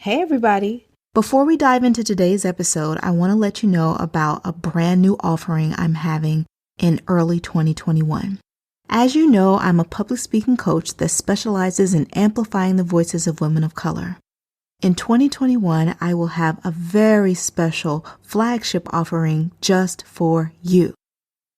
Hey everybody! Before we dive into today's episode, I want to let you know about a brand new offering I'm having in early 2021. As you know, I'm a public speaking coach that specializes in amplifying the voices of women of color. In 2021, I will have a very special flagship offering just for you.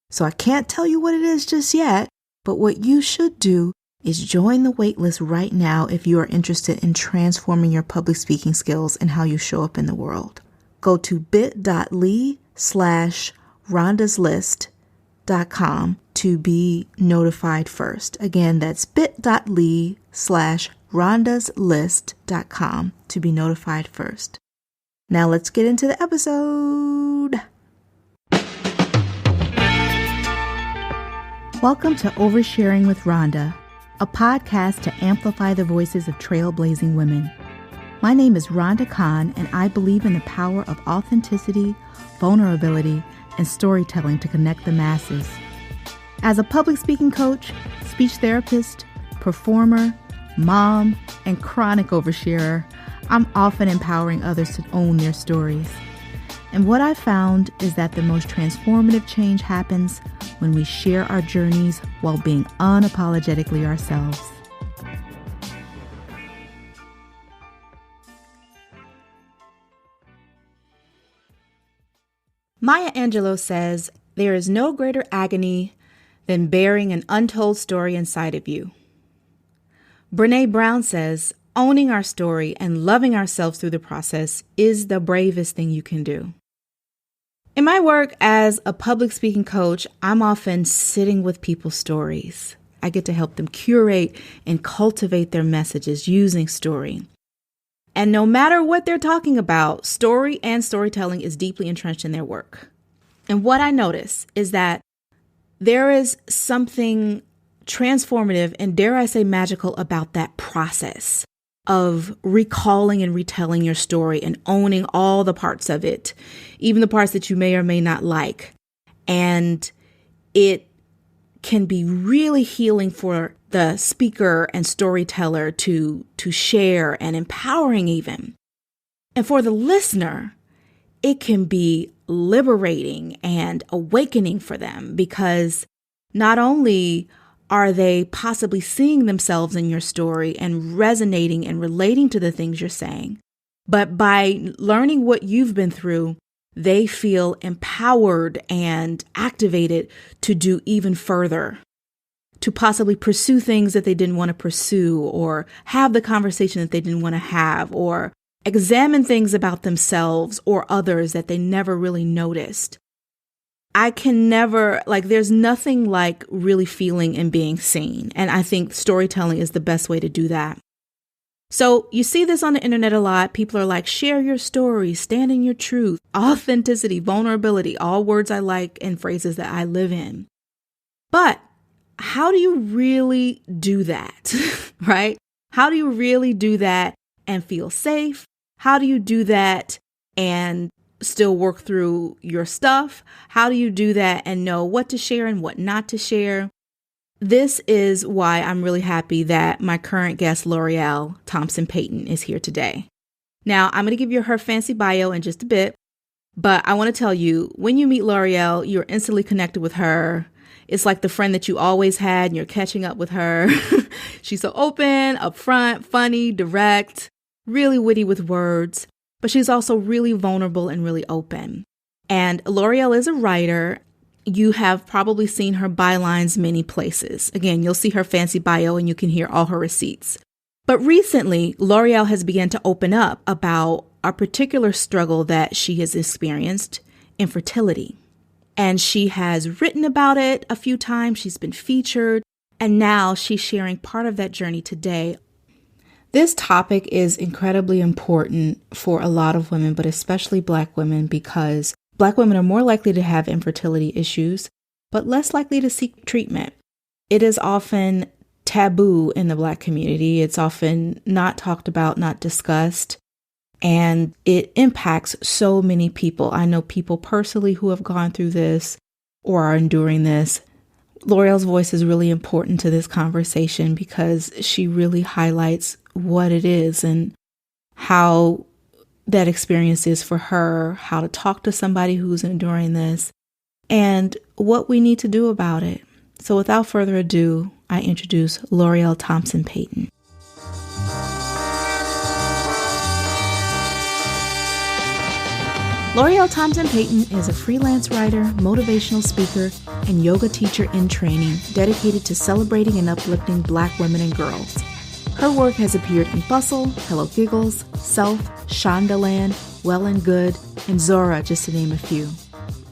So I can't tell you what it is just yet, but what you should do is join the waitlist right now if you are interested in transforming your public speaking skills and how you show up in the world. Go to bit.ly/Rhonda'sList.com to be notified first. Again, that's bit.ly/Rhonda'sList.com to be notified first. Now let's get into the episode. Welcome to Oversharing with Rhonda, a podcast to amplify the voices of trailblazing women. My name is Rhonda Khan, and I believe in the power of authenticity, vulnerability, and storytelling to connect the masses. As a public speaking coach, speech therapist, performer, mom, and chronic oversharer, I'm often empowering others to own their stories. And what I've found is that the most transformative change happens when we share our journeys while being unapologetically ourselves. Maya Angelou says, "There is no greater agony than bearing an untold story inside of you." Brené Brown says, "Owning our story and loving ourselves through the process is the bravest thing you can do." In my work as a public speaking coach, I'm often sitting with people's stories. I get to help them curate and cultivate their messages using story. And no matter what they're talking about, story and storytelling is deeply entrenched in their work. And what I notice is that there is something transformative and, dare I say, magical about that process of recalling and retelling your story and owning all the parts of it, even the parts that you may or may not like. And it can be really healing for the speaker and storyteller to share, and empowering even. And for the listener, it can be liberating and awakening for them, because not only are they possibly seeing themselves in your story and resonating and relating to the things you're saying, but by learning what you've been through, they feel empowered and activated to do even further, to possibly pursue things that they didn't want to pursue, or have the conversation that they didn't want to have, or examine things about themselves or others that they never really noticed. There's nothing like really feeling and being seen. And I think storytelling is the best way to do that. So you see this on the internet a lot. People are like, share your story, stand in your truth, authenticity, vulnerability, all words I like and phrases that I live in. But how do you really do that, right? How do you really do that and feel safe? How do you do that and still work through your stuff? How do you do that and know what to share and what not to share? This is why I'm really happy that my current guest, L'Oreal Thompson Payton, is here today. Now, I'm going to give you her fancy bio in just a bit, but I want to tell you, when you meet L'Oreal, you're instantly connected with her. It's like the friend that you always had and you're catching up with her. She's so open, upfront, funny, direct, really witty with words. But she's also really vulnerable and really open. And L'Oreal is a writer. You have probably seen her bylines many places. Again, you'll see her fancy bio and you can hear all her receipts. But recently, L'Oreal has begun to open up about a particular struggle that she has experienced, infertility. And she has written about it a few times. She's been featured. And now she's sharing part of that journey today. This topic is incredibly important for a lot of women, but especially Black women, because Black women are more likely to have infertility issues, but less likely to seek treatment. It is often taboo in the Black community. It's often not talked about, not discussed, and it impacts so many people. I know people personally who have gone through this or are enduring this. L'Oreal's voice is really important to this conversation because she really highlights what it is and how that experience is for her, how to talk to somebody who's enduring this, and what we need to do about it. So without further ado, I introduce L'Oreal Thompson Payton. L'Oreal Thompson Payton is a freelance writer, motivational speaker, and yoga teacher in training dedicated to celebrating and uplifting Black women and girls. Her work has appeared in Bustle, Hello Giggles, Self, Shondaland, Well and Good, and Zora, just to name a few.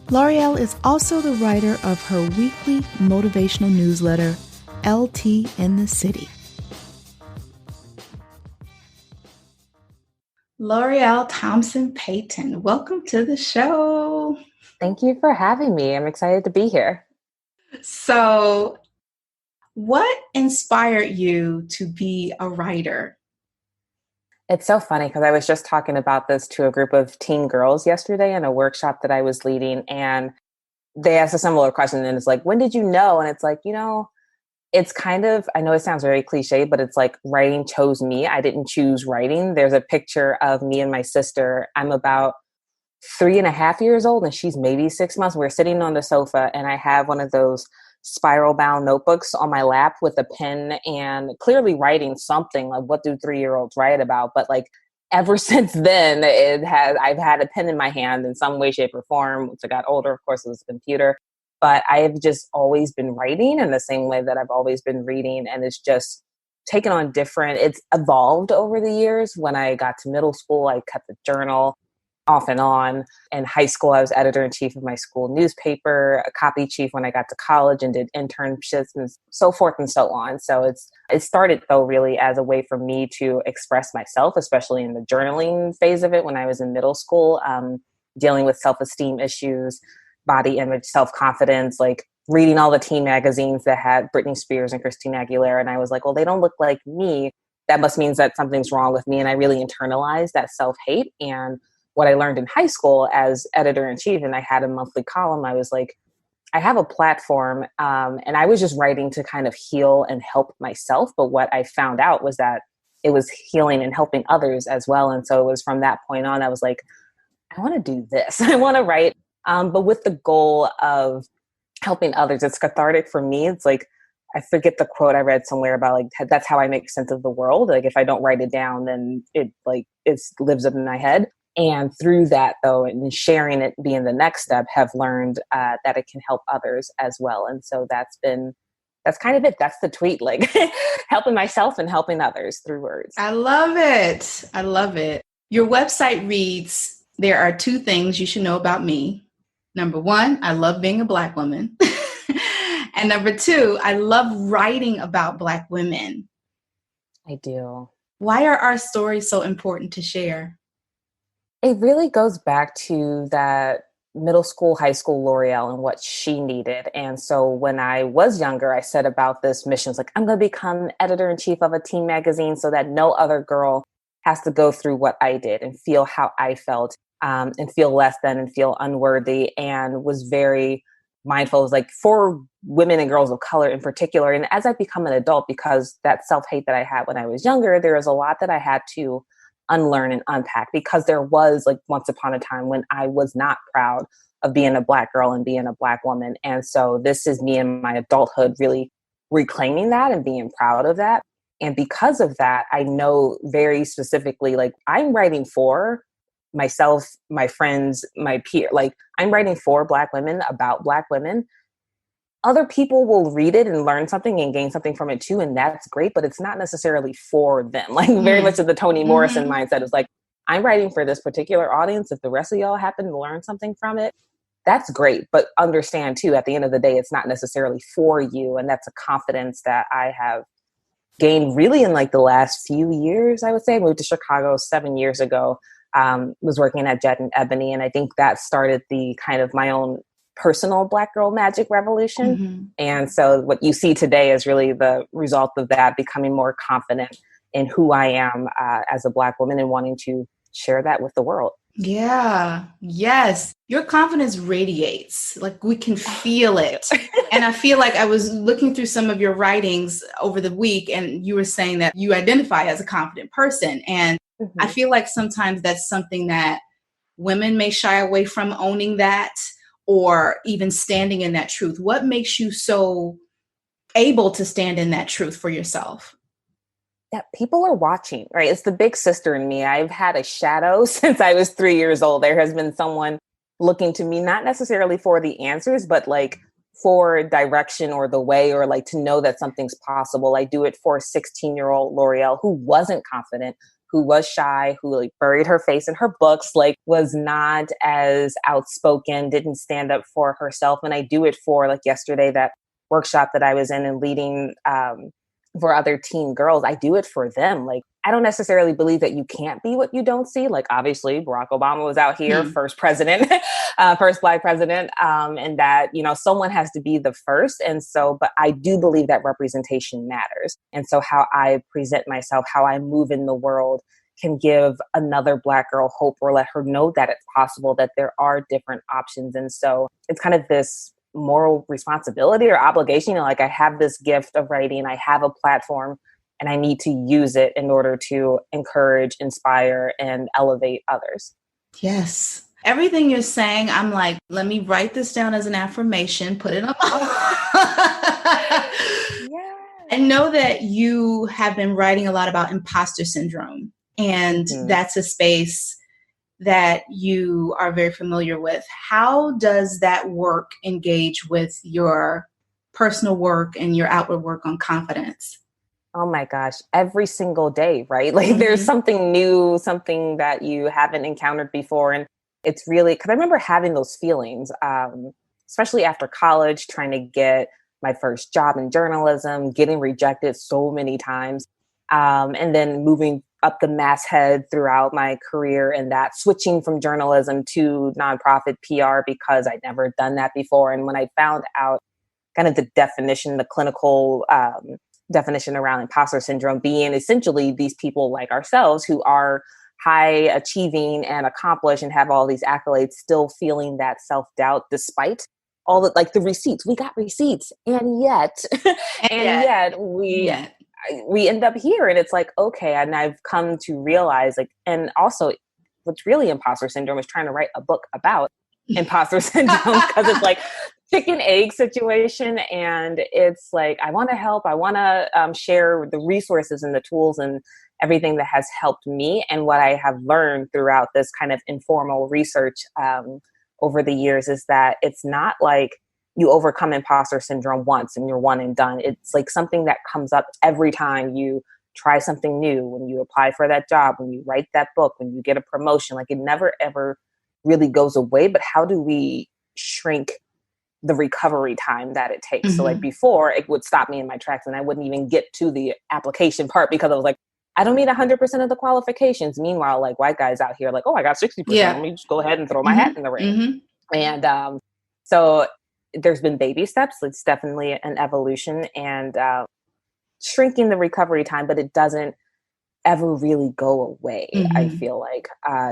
L'Oreal is also the writer of her weekly motivational newsletter, LT in the City. L'Oreal Thompson Payton, welcome to the show. Thank you for having me. I'm excited to be here. So, what inspired you to be a writer? It's so funny because I was just talking about this to a group of teen girls yesterday in a workshop that I was leading, and they asked a similar question, and it's like, when did you know? And it's like, it's kind of, I know it sounds very cliche, but it's like writing chose me. I didn't choose writing. There's a picture of me and my sister. I'm about 3.5 years old and she's maybe 6 months. We're sitting on the sofa and I have one of those spiral bound notebooks on my lap with a pen and clearly writing something like, what do 3-year-olds write about? But like ever since then, I've had a pen in my hand in some way, shape or form. Once I got older, of course, it was a computer. But I have just always been writing in the same way that I've always been reading. And it's just taken on it's evolved over the years. When I got to middle school, I kept a journal off and on. In high school, I was editor-in-chief of my school newspaper, a copy chief when I got to college and did internships and so forth and so on. So it started though really as a way for me to express myself, especially in the journaling phase of it when I was in middle school, dealing with self-esteem issues, body image, self-confidence, like reading all the teen magazines that had Britney Spears and Christina Aguilera. And I was like, well, they don't look like me. That must mean that something's wrong with me. And I really internalized that self-hate. And what I learned in high school as editor-in-chief, and I had a monthly column, I was like, I have a platform. And I was just writing to kind of heal and help myself. But what I found out was that it was healing and helping others as well. And so it was from that point on, I was like, I want to do this. I want to write. But with the goal of helping others. It's cathartic for me. It's like, I forget the quote I read somewhere about like, that's how I make sense of the world. Like if I don't write it down, then it lives up in my head. And through that though, and sharing it being the next step, have learned that it can help others as well. And so that's kind of it. That's the tweet, like helping myself and helping others through words. I love it. I love it. Your website reads, there are 2 things you should know about me. Number 1, I love being a Black woman. And number 2, I love writing about Black women. I do. Why are our stories so important to share? It really goes back to that middle school, high school L'Oreal and what she needed. And so when I was younger, I set about this mission. It's like, I'm going to become editor-in-chief of a teen magazine so that no other girl has to go through what I did and feel how I felt. And feel less than and feel unworthy, and was very mindful of like for women and girls of color in particular. And as I become an adult, because that self-hate that I had when I was younger, there was a lot that I had to unlearn and unpack, because there was like once upon a time when I was not proud of being a Black girl and being a Black woman. And so this is me in my adulthood really reclaiming that and being proud of that. And because of that, I know very specifically, like I'm writing for myself, my friends, my peer, like I'm writing for Black women, about Black women. Other people will read it and learn something and gain something from it too. And that's great, but it's not necessarily for them. Like very much of the Toni Morrison mindset is like, I'm writing for this particular audience. If the rest of y'all happen to learn something from it, that's great. But understand too, at the end of the day, it's not necessarily for you. And that's a confidence that I have gained really in like the last few years. I would say I moved to Chicago 7 years ago. Was working at Jet and Ebony. And I think that started the kind of my own personal Black girl magic revolution. And so what you see today is really the result of that, becoming more confident in who I am as a Black woman and wanting to share that with the world. Yeah. Yes. Your confidence radiates. Like we can feel it. And I feel like I was looking through some of your writings over the week, and you were saying that you identify as a confident person. And I feel like sometimes that's something that women may shy away from, owning that or even standing in that truth. What makes you so able to stand in that truth for yourself? Yeah, people are watching, right? It's the big sister in me. I've had a shadow since I was 3 years old. There has been someone looking to me, not necessarily for the answers, but like for direction or the way, or like to know that something's possible. I do it for a 16-year-old L'Oreal who wasn't confident, who was shy, who like buried her face in her books, like was not as outspoken, didn't stand up for herself. And I do it for, like, yesterday, that workshop that I was in and leading, for other teen girls. I do it for them. Like, I don't necessarily believe that you can't be what you don't see. Like, obviously, Barack Obama was out here, first president, first Black president, and that, someone has to be the first. And so, but I do believe that representation matters. And so how I present myself, how I move in the world can give another Black girl hope, or let her know that it's possible, that there are different options. And so it's kind of this moral responsibility or obligation. Like, I have this gift of writing, I have a platform, and I need to use it in order to encourage, inspire, and elevate others. Yes. Everything you're saying, I'm like, let me write this down as an affirmation, put it up. Yeah. I know that you have been writing a lot about imposter syndrome, and that's a space that you are very familiar with. How does that work engage with your personal work and your outward work on confidence? Oh my gosh, every single day, right? Like, there's something new, something that you haven't encountered before. And it's really, because I remember having those feelings, especially after college, trying to get my first job in journalism, getting rejected so many times, and then moving up the masthead throughout my career, and that switching from journalism to nonprofit PR because I'd never done that before. And when I found out kind of the definition, the clinical definition around imposter syndrome being essentially these people like ourselves who are high achieving and accomplished and have all these accolades, still feeling that self-doubt despite all the, like, the receipts. We got receipts, and yet we end up here. And it's like, okay. And I've come to realize, like, and also what's really imposter syndrome is trying to write a book about imposter syndrome, because it's like chicken egg situation. And it's like, I want to help. I want to share the resources and the tools and everything that has helped me. And what I have learned throughout this kind of informal research over the years is that it's not like you overcome imposter syndrome once and you're one and done. It's like something that comes up every time you try something new, when you apply for that job, when you write that book, when you get a promotion. Like, it never ever really goes away. But how do we shrink the recovery time that it takes? So like, before, it would stop me in my tracks and I wouldn't even get to the application part because I was like, I don't need 100% of the qualifications. Meanwhile, like, white guys out here, like, oh, I got 60%. Let me just go ahead and throw my hat in the ring. And so there's been baby steps. It's definitely an evolution, and shrinking the recovery time, but it doesn't ever really go away, I feel like.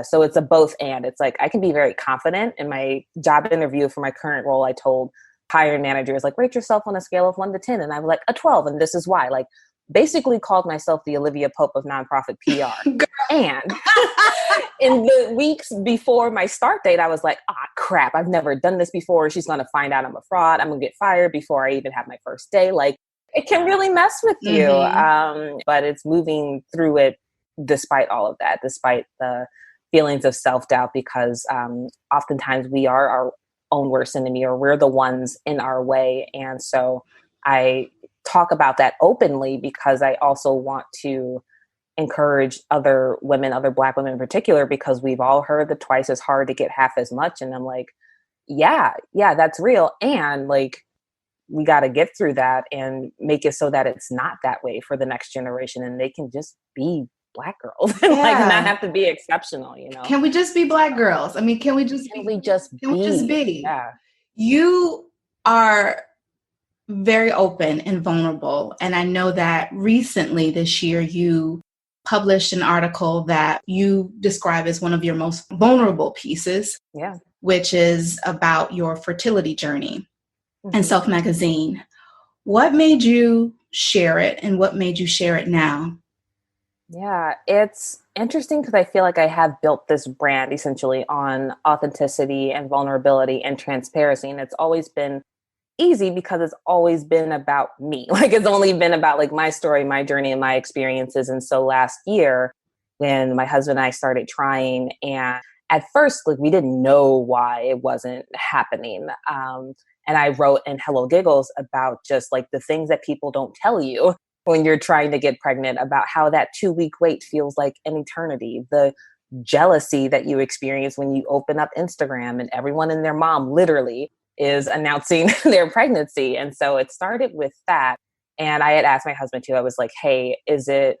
So it's a both and. It's like, I can be very confident. In my job interview for my current role, I told hiring managers, like, rate yourself on a scale of 1 to 10. And I was like, a 12. And this is why. Like, basically called myself the Olivia Pope of nonprofit PR. And in the weeks before my start date, I was like, crap, I've never done this before. She's going to find out I'm a fraud. I'm going to get fired before I even have my first day. Like, it can really mess with you. But it's moving through it despite all of that, despite the feelings of self-doubt, because oftentimes we are our own worst enemy, or we're the ones in our way. And so I talk about that openly because I also want to encourage other women, other Black women in particular, because we've all heard that twice as hard to get half as much. And I'm like, yeah, that's real. And like, we got to get through that and make it so that it's not that way for the next generation, and they can just be Black girls and like not have to be exceptional, Can we just be Black girls? I mean, can we just be? Yeah. You are very open and vulnerable. And I know that recently this year, you published an article that you describe as one of your most vulnerable pieces, which is about your fertility journey in Self Magazine. What made you share it, and what made you share it now? Yeah, it's interesting because I feel like I have built this brand essentially on authenticity and vulnerability and transparency. And it's always been easy because it's always been about me. Like it's only been about like my story, my journey, and my experiences. And so last year, when my husband and I started trying, and at first, like we didn't know why it wasn't happening. And I wrote in Hello Giggles about just like the things that people don't tell you when you're trying to get pregnant, about how that 2 week wait feels like an eternity. The jealousy that you experience when you open up Instagram and everyone and their mom literally is announcing their pregnancy. And so it started with that. And I had asked my husband too, I was like, hey, is it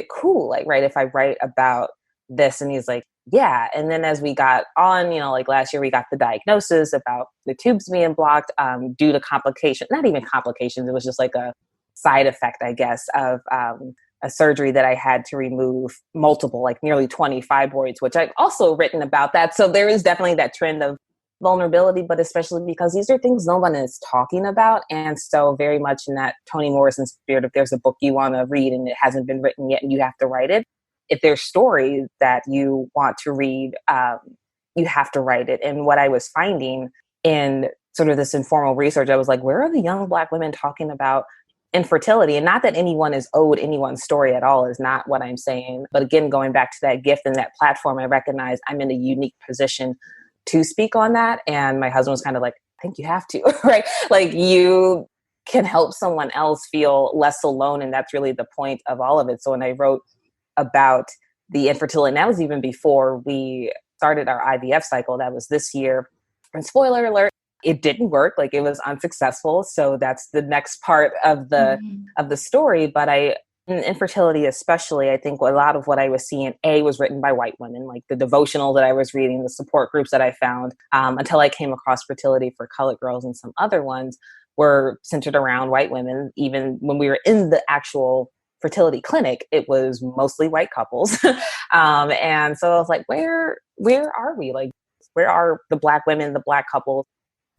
cool? Like, right, if I write about this? And he's like, yeah. And then as we got on, like last year, we got the diagnosis about the tubes being blocked due to complications, not even complications. It was just like a side effect, I guess, of a surgery that I had to remove multiple, like nearly 20 fibroids, which I've also written about that. So there is definitely that trend of vulnerability, but especially because these are things no one is talking about. And so very much in that Toni Morrison spirit, if there's a book you want to read and it hasn't been written yet and you have to write it, if there's stories that you want to read, you have to write it. And what I was finding in sort of this informal research, I was like, where are the young Black women talking about infertility? And not that anyone is owed anyone's story at all, is not what I'm saying. But again, going back to that gift and that platform, I recognize I'm in a unique position to speak on that. And my husband was kind of like, I think you have to, right? Like you can help someone else feel less alone. And that's really the point of all of it. So when I wrote about the infertility, and that was even before we started our IVF cycle, that was this year. And spoiler alert, it didn't work. Like it was unsuccessful. So that's the next part of the story. But in infertility, especially, I think a lot of what I was seeing, was written by white women, like the devotional that I was reading, the support groups that I found, until I came across Fertility for Colored Girls and some other ones were centered around white women. Even when we were in the actual fertility clinic, it was mostly white couples. And so I was like, where are we? Like, where are the Black women, the Black couples?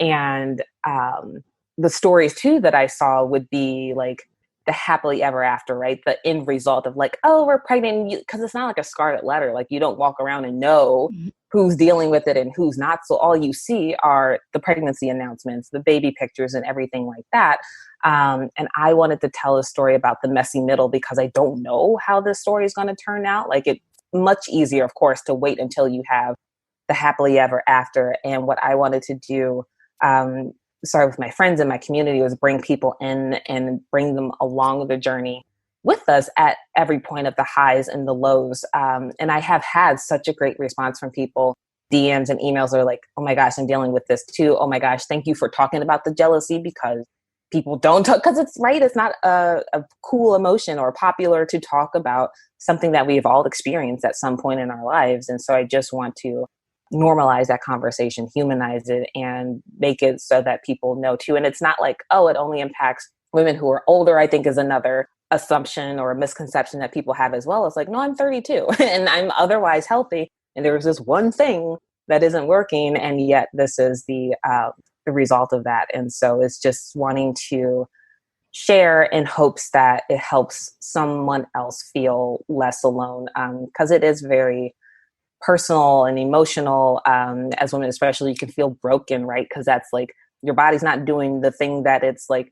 And the stories too that I saw would be like the happily ever after, right? The end result of like, oh, we're pregnant, because it's not like a scarlet letter. Like you don't walk around and know who's dealing with it and who's not. So all you see are the pregnancy announcements, the baby pictures, and everything like that. And I wanted to tell a story about the messy middle because I don't know how this story is going to turn out. Like it's much easier, of course, to wait until you have the happily ever after. And what I wanted to do, with my friends in my community, was bring people in and bring them along the journey with us at every point of the highs and the lows. And I have had such a great response from people. DMs and emails are like, oh my gosh, I'm dealing with this too. Oh my gosh, thank you for talking about the jealousy, because people don't talk, because it's right. It's not a cool emotion or popular to talk about something that we've all experienced at some point in our lives. And so I just want to normalize that conversation, humanize it, and make it so that people know too. And it's not like, oh, it only impacts women who are older, I think is another assumption or a misconception that people have as well. It's like, no, I'm 32 and I'm otherwise healthy. And there's this one thing that isn't working. And yet this is the result of that. And so it's just wanting to share in hopes that it helps someone else feel less alone. Because it is very personal and emotional. As women, especially, you can feel broken, right? Because that's like your body's not doing the thing that it's like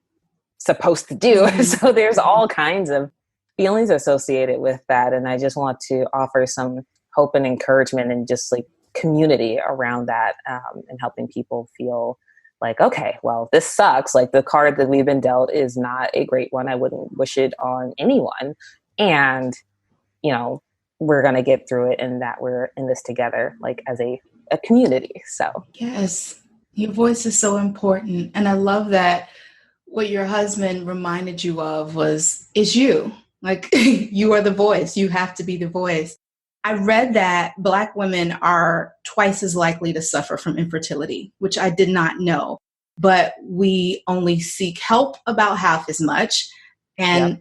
supposed to do. So there's all kinds of feelings associated with that. And I just want to offer some hope and encouragement and just like community around that, and helping people feel like, okay, well, this sucks. Like the card that we've been dealt is not a great one. I wouldn't wish it on anyone. And, we're going to get through it, and that we're in this together, like as a community. So, yes, your voice is so important. And I love that what your husband reminded you of is you. Like you are the voice. You have to be the voice. I read that Black women are twice as likely to suffer from infertility, which I did not know, but we only seek help about half as much, and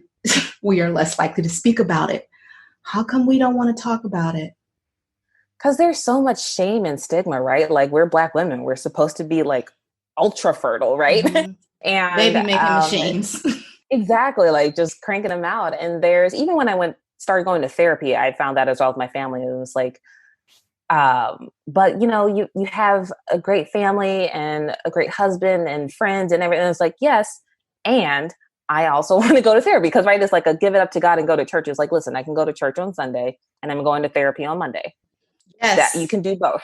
we are less likely to speak about it. How come we don't want to talk about it? Because there's so much shame and stigma, right? Like we're Black women. We're supposed to be like ultra fertile, right? And baby making machines. exactly, like just cranking them out. And there's, even when I went started going to therapy, I found that as well with my family. It was like, but you know, you have a great family and a great husband and friends and everything. It's like, yes. And I also want to go to therapy because, right, it's like a give it up to God and go to church. It's like, listen, I can go to church on Sunday and I'm going to therapy on Monday. That you Yes. can do both.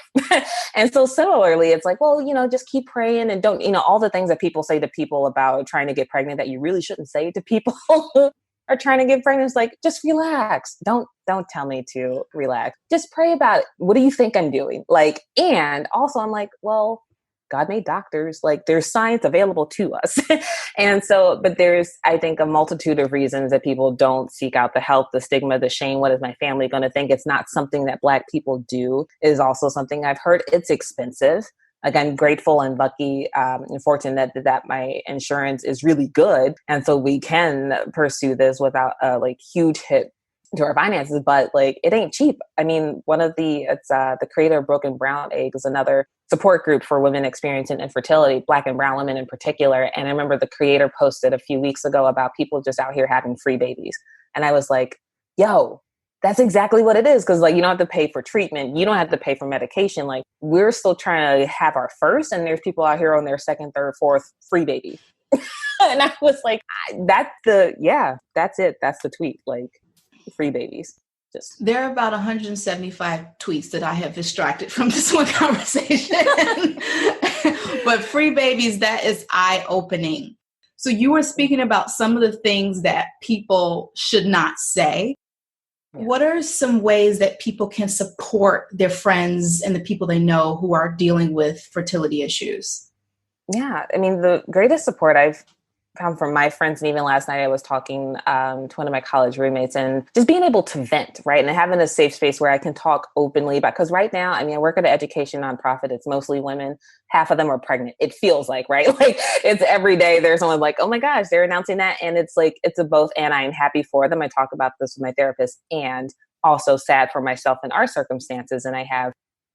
And so similarly, it's like, well, you know, just keep praying and don't, you know, all the things that people say to people about trying to get pregnant that you really shouldn't say to people who are trying to get pregnant. It's like, just relax. Don't tell me to relax. Just pray about it. What do you think I'm doing? Like, and also I'm like, well, God made doctors. Like, there's science available to us. And so, but there's, I think, a multitude of reasons that people don't seek out the help, the stigma, the shame. What is my family going to think? It's not something that Black people do, is also something I've heard. It's expensive. Like, I'm grateful and lucky and fortunate that my insurance is really good. And so we can pursue this without a like huge hit to our finances, but like it ain't cheap. I mean, it's the creator of Broken Brown Egg is another support group for women experiencing infertility, Black and brown women in particular. And I remember the creator posted a few weeks ago about people just out here having free babies. And I was like, yo, that's exactly what it is. Cause like, you don't have to pay for treatment. You don't have to pay for medication. Like, we're still trying to have our first, and there's people out here on their second, third, fourth free baby. And I was like, that's it. That's the tweet. Like, free babies. Just There are about 175 tweets that I have extracted from this one conversation. But free babies, that is eye-opening. So you were speaking about some of the things that people should not say. Yeah. What are some ways that people can support their friends and the people they know who are dealing with fertility issues? Yeah, I mean, the greatest support I've found from my friends, and even last night I was talking to one of my college roommates, and just being able to vent, right? And having a safe space where I can talk openly about, because right now, I mean, I work at an education nonprofit. It's mostly women. Half of them are pregnant. It feels like, right? Like, it's every day there's someone like, oh my gosh, they're announcing that. And it's like, it's a both, and I'm happy for them. I talk about this with my therapist, and also sad for myself in our circumstances. And I have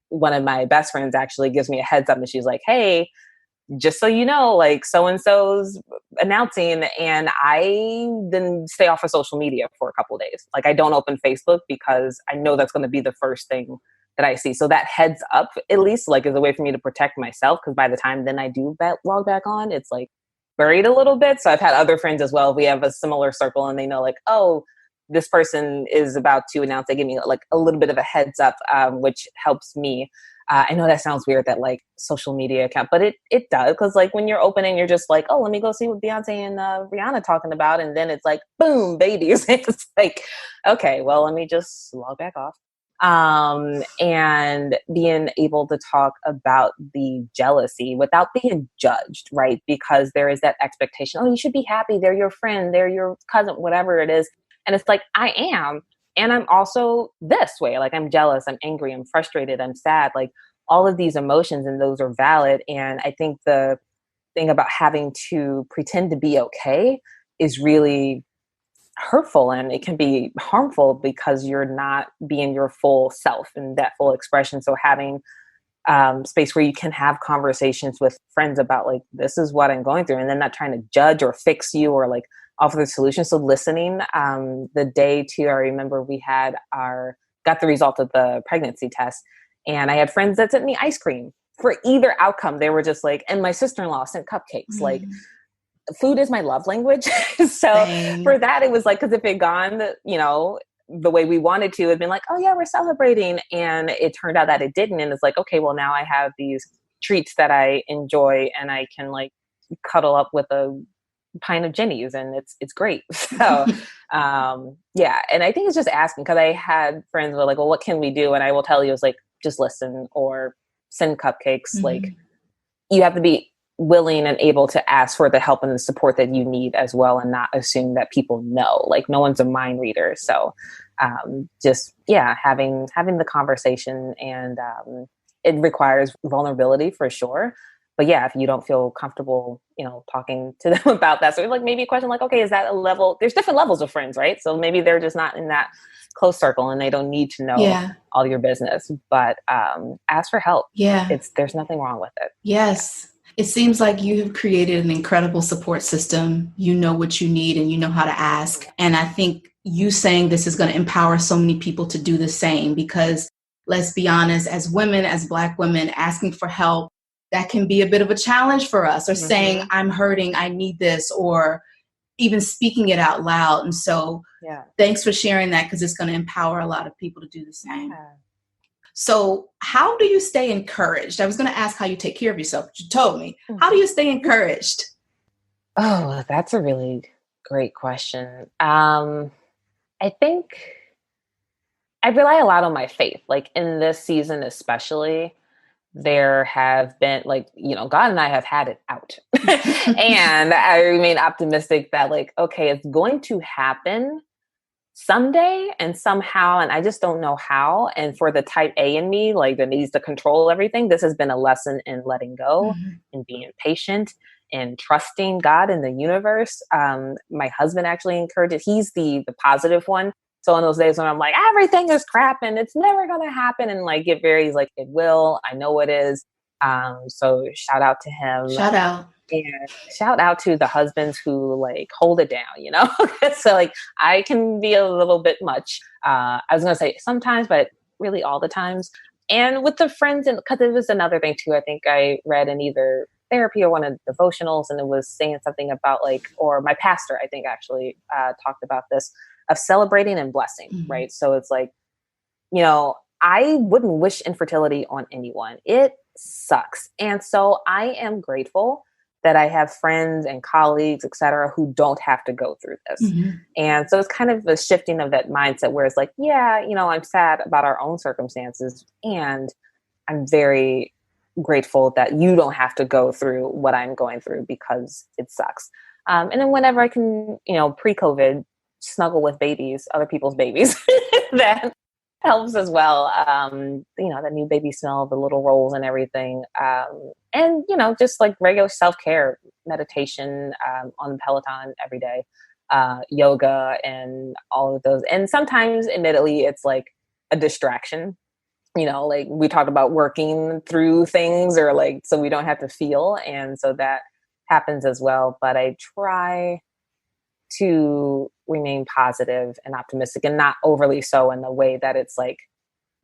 one of my best friends actually gives me a heads up, and she's like, hey, just so you know, like, so-and-so's announcing, and I then stay off of social media for a couple of days. Like, I don't open Facebook because I know that's going to be the first thing that I see. So that heads up, at least, like, is a way for me to protect myself. Cause by the time then I do log back on, it's like buried a little bit. So I've had other friends as well. We have a similar circle, and they know like, oh, this person is about to announce. They give me like a little bit of a heads up, which helps me. I know that sounds weird, that like social media account, but it does. Cause like when you're open and you're just like, oh, let me go see what Beyonce and Rihanna talking about. And then it's like, boom, babies. It's like, okay, well, let me just log back off. And being able to talk about the jealousy without being judged, right? Because there is that expectation, oh, you should be happy. They're your friend, they're your cousin, whatever it is. And it's like, I am. And I'm also this way. Like, I'm jealous, I'm angry, I'm frustrated, I'm sad. Like, all of these emotions, and those are valid. And I think the thing about having to pretend to be okay is really hurtful, and it can be harmful because you're not being your full self and that full expression. So having space where you can have conversations with friends about like, this is what I'm going through, and then not trying to judge or fix you or like offer the solution. So listening, the day too, I remember we got the result of the pregnancy test, and I had friends that sent me ice cream for either outcome. They were just like, and my sister-in-law sent cupcakes. Like, food is my love language. So Same. For that, it was like, cause if it gone, you know, the way we wanted to, it'd been like, oh yeah, we're celebrating. And it turned out that it didn't. And it's like, okay, well now I have these treats that I enjoy, and I can like cuddle up with a pint of Jenny's, and it's great. So, yeah. And I think it's just asking, cause I had friends who were like, well, what can we do? And I will tell you, it's like, just listen or send cupcakes. Like, you have to be willing and able to ask for the help and the support that you need as well, and not assume that people know. Like, no one's a mind reader. So just having the conversation, and it requires vulnerability for sure. But yeah, if you don't feel comfortable, you know, talking to them about that, so like maybe a question like, okay, is that a level? There's different levels of friends, right? So maybe they're just not in that close circle, and they don't need to know all your business. But ask for help. Yeah, there's nothing wrong with it. Yes. It seems like you have created an incredible support system. You know what you need and you know how to ask. And I think you saying this is going to empower so many people to do the same because let's be honest, as women, as Black women, asking for help, that can be a bit of a challenge for us, or saying, I'm hurting, I need this, or even speaking it out loud. And so thanks for sharing that because it's going to empower a lot of people to do the same. Yeah. So how do you stay encouraged? I was going to ask how you take care of yourself, but you told me. How do you stay encouraged? Oh, that's a really great question. I think I rely a lot on my faith. Like in this season, especially, there have been God and I have had it out. And I remain optimistic that okay, it's going to happen someday and somehow, and I just don't know how. And for the type A in me, that needs to control everything, this has been a lesson in letting go and being patient and trusting God and the universe. My husband actually encouraged it. He's the positive one. So in those days when I'm like, everything is crap and it's never going to happen, and get very, he's like, it will, I know it is. So shout out to him. Shout out. And shout out to the husbands who hold it down, So I can be a little bit much. I was going to say sometimes, but really all the times. And with the friends, and because it was another thing too, I think I read in either therapy or one of the devotionals, and it was saying something about or my pastor, I think actually talked about this, of celebrating and blessing, right? So it's I wouldn't wish infertility on anyone. It sucks. And so I am grateful that I have friends and colleagues, et cetera, who don't have to go through this. And so it's kind of a shifting of that mindset where it's I'm sad about our own circumstances, and I'm very grateful that you don't have to go through what I'm going through because it sucks. And then whenever I can, pre-COVID, snuggle with babies, other people's babies, that helps as well. The new baby smell, the little rolls and everything. And, just regular self-care, meditation on the Peloton every day, yoga and all of those. And sometimes, admittedly, it's a distraction. We talked about working through things or so we don't have to feel. And so that happens as well. But I try to remain positive and optimistic, and not overly so in the way that it's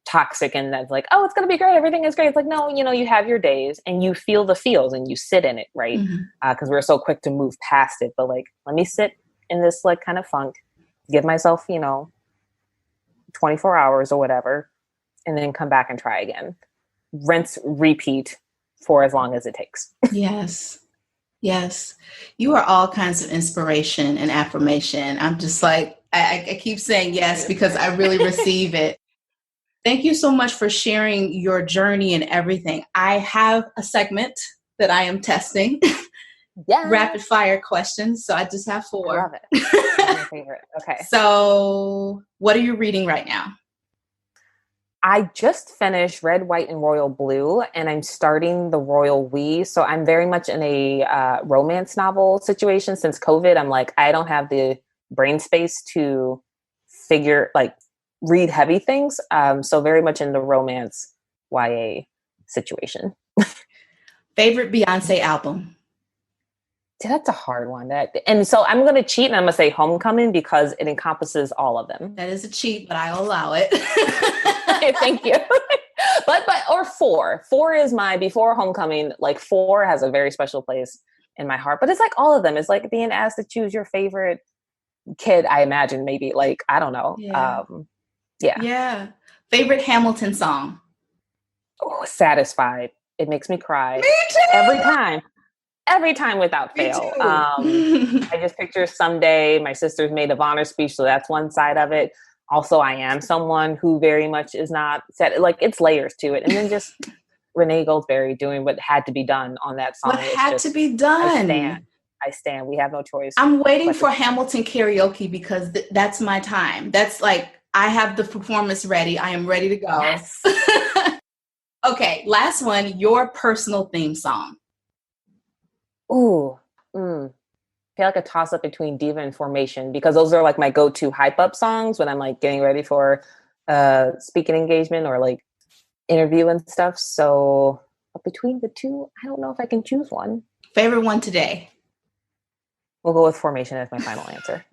toxic and that's oh, it's going to be great, everything is great. It's no, you have your days and you feel the feels and you sit in it, right? Because we're so quick to move past it. But let me sit in this kind of funk, give myself 24 hours or whatever, and then come back and try again. Rinse, repeat for as long as it takes. Yes. You are all kinds of inspiration and affirmation. I'm just I keep saying yes because I really receive it. Thank you so much for sharing your journey and everything. I have a segment that I am testing. Rapid fire questions. So I just have 4. I love it. That's my favorite. Okay. So what are you reading right now? I just finished Red, White, and Royal Blue, and I'm starting the Royal We. So I'm very much in a romance novel situation. Since COVID, I'm I don't have the brain space to read heavy things. So very much in the romance YA situation. Favorite Beyonce album? That's a hard one. And so I'm going to cheat and I'm going to say Homecoming because it encompasses all of them. That is a cheat, but I'll allow it. Thank you. Or 4. 4 is my before Homecoming. 4 has a very special place in my heart, but it's all of them. It's being asked to choose your favorite kid. I imagine maybe I don't know. Yeah. Favorite Hamilton song? Oh, Satisfied. It makes me cry. Me too. Every time without fail. I just picture someday my sister's maid of honor speech. So that's one side of it. Also, I am someone who very much is not set. It's layers to it. And then just Renee Goldsberry doing what had to be done on that song. What had to be done? I stand. We have no choice. I'm waiting for Hamilton karaoke because that's my time. That's I have the performance ready. I am ready to go. Yes. Okay, last one. Your personal theme song. Ooh. I feel a toss up between Diva and Formation because those are my go-to hype up songs when I'm getting ready for speaking engagement or interview and stuff. So But between the two, I don't know if I can choose one. Favorite one today? We'll go with formation as my final answer.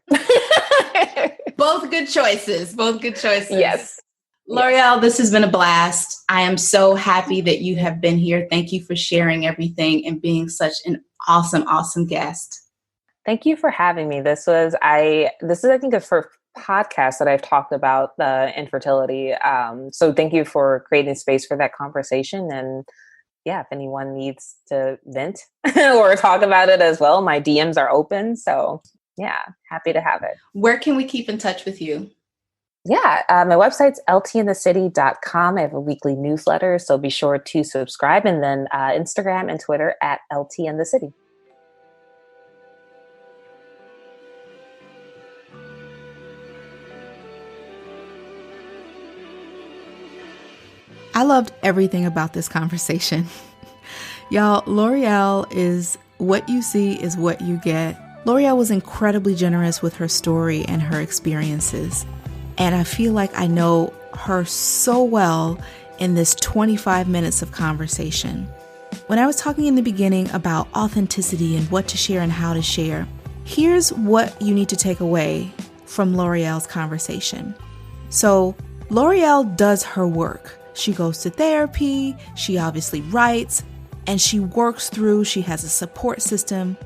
Both good choices. Both good choices. Yes. L'Oreal, this has been a blast. I am so happy that you have been here. Thank you for sharing everything and being such an awesome guest. Thank you for having me. This is, I think, the first podcast that I've talked about the infertility. So thank you for creating space for that conversation. And yeah, if anyone needs to vent or talk about it as well, my DMs are open. So yeah, happy to have it. Where can we keep in touch with you? Yeah, my website's ltinthecity.com. I have a weekly newsletter, so be sure to subscribe. And then Instagram and Twitter at LTInTheCity. I loved everything about this conversation. Y'all, L'Oreal is what you see is what you get. L'Oreal was incredibly generous with her story and her experiences. And I feel like I know her so well in this 25 minutes of conversation. When I was talking in the beginning about authenticity and what to share and how to share, here's what you need to take away from L'Oreal's conversation. So L'Oreal does her work. She goes to therapy, she obviously writes, and she works through, she has a support system,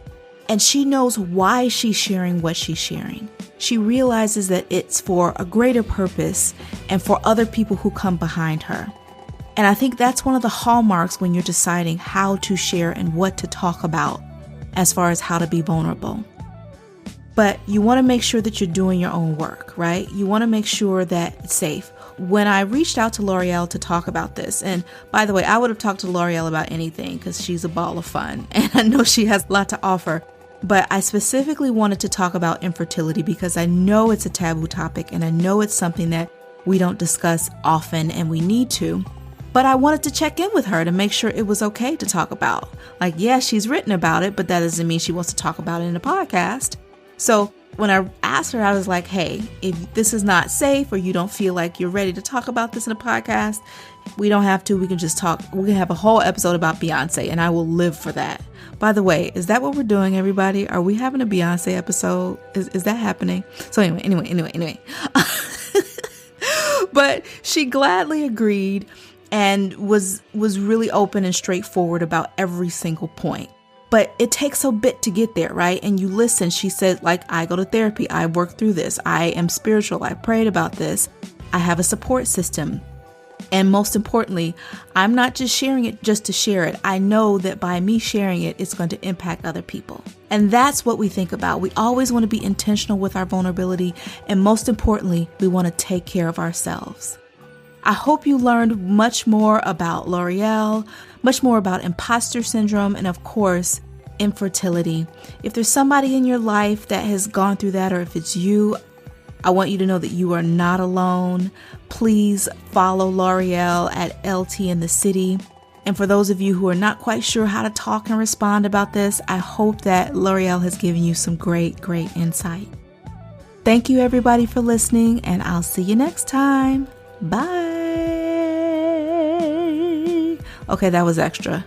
and she knows why she's sharing what she's sharing. She realizes that it's for a greater purpose and for other people who come behind her. And I think that's one of the hallmarks when you're deciding how to share and what to talk about as far as how to be vulnerable. But you want to make sure that you're doing your own work, right? You want to make sure that it's safe. When I reached out to L'Oreal to talk about this, and by the way, I would have talked to L'Oreal about anything because she's a ball of fun and I know she has a lot to offer. But I specifically wanted to talk about infertility because I know it's a taboo topic and I know it's something that we don't discuss often and we need to. But I wanted to check in with her to make sure it was okay to talk about. Like, yeah, she's written about it, but that doesn't mean she wants to talk about it in a podcast. So when I asked her, I was like, hey, if this is not safe or you don't feel like you're ready to talk about this in a podcast, we don't have to. We can just talk. We can have a whole episode about Beyonce and I will live for that. By the way, is that what we're doing, everybody? Are we having a Beyonce episode? Is that happening? So anyway. But she gladly agreed and was really open and straightforward about every single point. But it takes a bit to get there, right? And you listen. She said, like, I go to therapy. I work through this. I am spiritual. I prayed about this. I have a support system. And most importantly, I'm not just sharing it just to share it. I know that by me sharing it, it's going to impact other people. And that's what we think about. We always want to be intentional with our vulnerability. And most importantly, we want to take care of ourselves. I hope you learned much more about L'Oreal, much more about imposter syndrome, and of course, infertility. If there's somebody in your life that has gone through that, or if it's you, I want you to know that you are not alone. Please follow L'Oreal at LTInTheCity. And for those of you who are not quite sure how to talk and respond about this, I hope that L'Oreal has given you some great insight. Thank you everybody for listening, and I'll see you next time. Bye. Okay, that was extra.